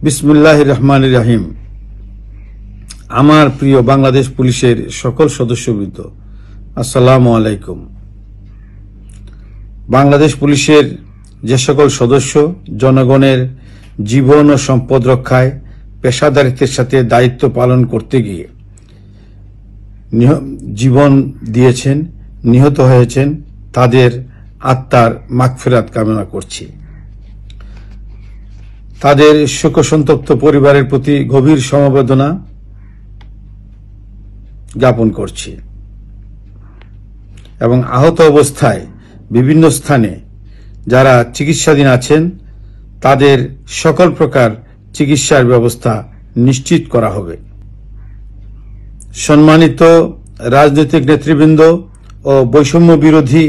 বিসমিল্লাহির রহমানির রহিম। আমার প্রিয় বাংলাদেশ পুলিশের সকল সদস্যবৃন্দ, আসসালামু আলাইকুম। বাংলাদেশ পুলিশের যে সকল সদস্য জনগণের জীবন ও সম্পদ রক্ষায় পেশাদারিত্বের সাথে দায়িত্ব পালন করতে গিয়ে জীবন দিয়েছেন, নিহত হয়েছেন, তাদের আত্মার মাগফিরাত কামনা করছি। তাদের শোকসন্তপ্ত পরিবারের প্রতি গভীর সমবেদনা জ্ঞাপন করছি এবং আহত অবস্থায় বিভিন্ন স্থানে যারা চিকিৎসাধীন আছেন তাদের সকল প্রকার চিকিৎসার ব্যবস্থা নিশ্চিত করা হবে। সম্মানিত রাজনৈতিক নেতৃবৃন্দ ও বৈষম্য বিরোধী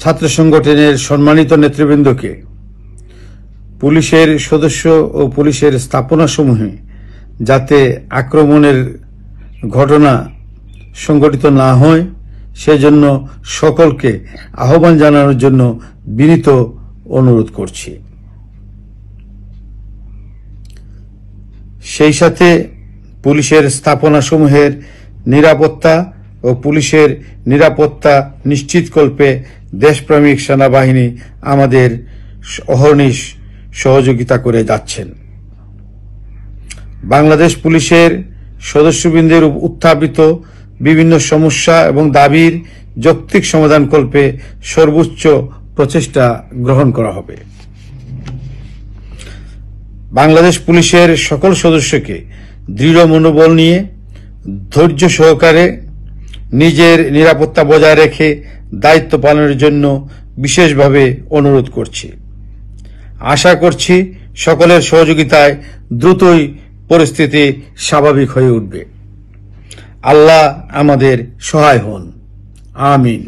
ছাত্র সংগঠনের সম্মানিত নেতৃবৃন্দকে পুলিশের সদস্য ও পুলিশের স্থাপনাসমূহে যাতে আক্রমণের ঘটনা সংঘটিত না হয় সেজন্য সকলকে আহ্বান জানানোর জন্য বিনীত অনুরোধ করছি। সেই সাথে পুলিশের স্থাপনাসমূহের নিরাপত্তা ও পুলিশের নিরাপত্তা নিশ্চিতকল্পে দেশপ্রেমিক সেনাবাহিনী আমাদের অহর্নিশ সহযোগিতা করে যাচ্ছেন। বাংলাদেশ পুলিশের সদস্যবৃন্দের উত্থাপিত বিভিন্ন সমস্যা এবং দাবির যৌক্তিক সমাধানকল্পে সর্বোচ্চ প্রচেষ্টা গ্রহণ করা হবে। বাংলাদেশ পুলিশের সকল সদস্যকে দৃঢ় মনোবল নিয়ে ধৈর্য সহকারে নিজের নিরাপত্তা বজায় রেখে দায়িত্ব পালনের জন্য বিশেষভাবে অনুরোধ করছি। আশা করছি সকলের সহযোগিতায় দ্রুতই পরিস্থিতি স্বাভাবিক হয়ে উঠবে। আল্লাহ আমাদের সহায় হন। আমিন।